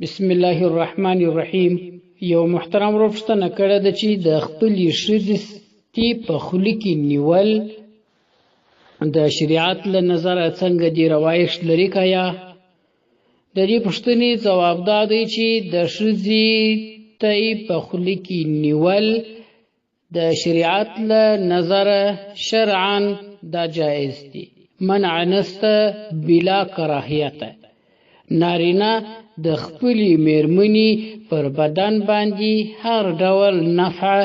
بسم الله الرحمن الرحیم. یو محترم ورپوښتنه کړې ده چې د خپلې ښځې ستې په خوله کې نیول د شریعت له نظره څنګه دی، روایش لري که یا؟ د دې پوښتنې ځواب دا دی چې د ښځې تی په خوله کې نیول د شریعت له نظره شرعا دا جایز دی، منع نسته بلا کراهیته. نارینه د خپلې میرمنې پر بدن باندې هر ډول نفع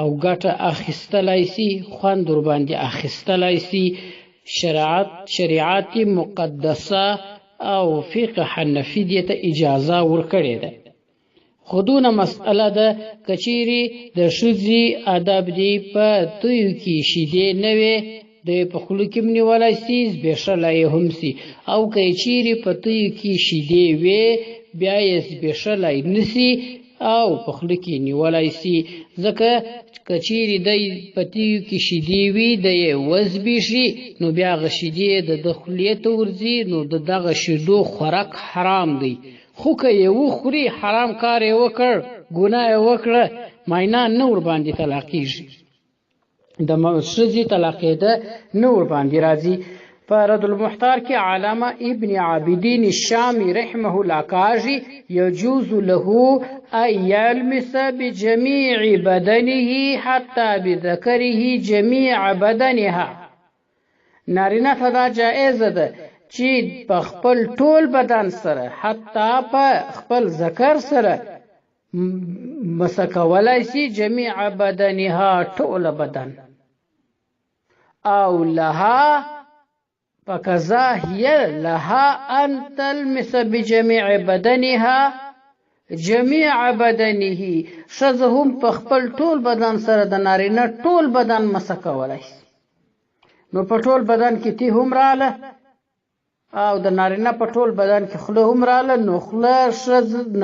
او ګټه اخیستلی سي، خوند ورباندې اخیستلی سي. شریعت مقدسه او فقه حنفي دې ته اجازه ورکړې ده. خو دونه مسئله ده که چیرې د ښځې ادب دی په تویو کې شیدې نه وي، د په خوله کې هم نیولی سي، زبېښلی یې هم سي. او که چیرې په تویو کې شیدې وي بیا یې زبېښلی نه سي او په خوله کې نیولی سي. ځکه که چیرې دی په تویو کې شیدې وي د یې وزبېښي نو بیا هغه شیدې د خولې ته ورځي، نو د دغه شیدو خوراک حرام دی. خو که یې وخوري حرام کار یې وکړ، ګناه یې وکړه، معینه نه ورباندې طلاقېږي، د ښځې طلاقېده نه ورباندې راځي. په رد المحتار کې علامه ابن عابدین الشامی رحمه الله کاږي یجوز له ان یلمس بجمیع بدنه حتی بذکره جمیع بدنها. نارینه ته دا جایزه ده چې په خپل ټول بدن سره، حتی په خپل ذکر سره مسه کولی سي، جمیع بدنها ټول بدن. او لها فکذا هي لها ان تلمس بجمیع بدنها جمیع بدنه. ښځه هم په خپل ټول بدن سره د نارینه ټول بدن مسه کولی سي. نو په ټول بدن کې تی هم راله او د نارینه په ټول بدن کې خوله هم راله، نو خوله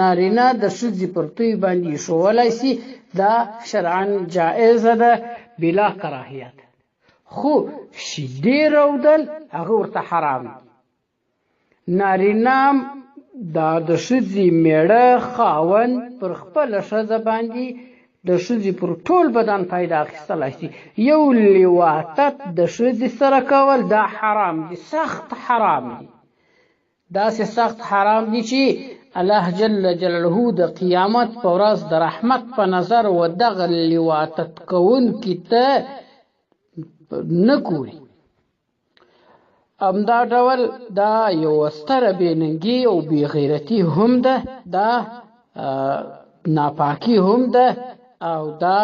نارینه د ښځې پر توی باندې ایښولی سي. دا شرعا جایزه ده بلا کراهیت. خو شیدې رودل هغه ورته حرام دي. نارینه دا د ښځې میړه خاوند پر خپله ښځه باندې د ښځې پر ټول بدن پیدا اخیستلی سي. یو لواطت د ښځې سره کول دا حرام دي، سخت حرام دي. داسې سخت حرام دي چې الله جل جلاله د قیامت په ورځ د رحمت په نظر و دغه لواطت کوونکي ته نه ګوري. همدا ډول دا یو ستره بېننګي او بېغیرتي هم ده، دا ناپاکي هم ده، او دا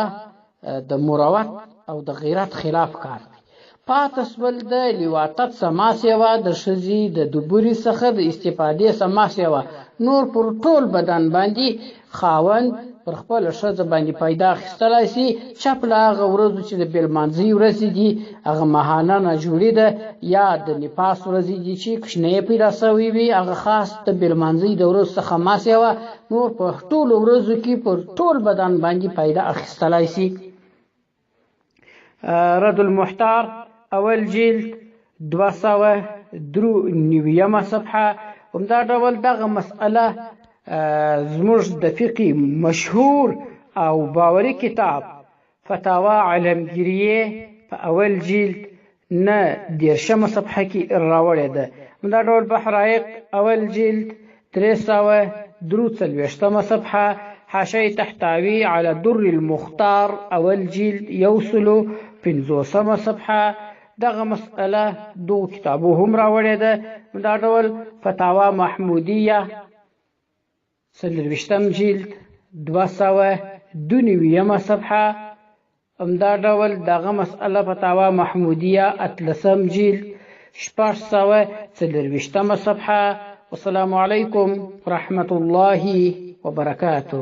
د مروت او د غیرت خلاف کار دی. پاته سول د لواطت سما سیوه، د ښځې د دبورې څخه د استفادې سما سیوه. نور پر ټول بدن باندې خاوند پر خپله ښځه باندې پیدا اخیستلی سي. چپ له هغه ورځو چې د بېلمانځۍ ورځې دي، هغه ماهانه ناجوړي ده، یا د نفاس ورځې دي چې کوچنۍ پیدا سوی وي، هغه خاص د بېلمانځۍ د ورځو څخه ما سیوه. نور په ټولو ورځو کې پر ټول بدن باندې پیدا اخیستلی سي. رد المحتار اول جلد 293 صفحه. همدا ډول دغه مسئله زموږ د فقه مشهور او باوري کتاب فتاوا علمگیریه په اول جلد 9 صفحه کې راوړې ده. همدا ډول بحرایق اول جلد 343 صفحه. حاشیه تحتوی على الدر المختار اول جلد 150 صفحه. دغه مسئله دو کتابو هم راوړې ده. همدا ډول فتاوا محمودیه 24 جلد 292 صفحه. همدا ډول دغه مسئله فتاوا محمودیه 18 جلد 624 صفحه. والسلام علیکم ورحمة الله وبرکاته.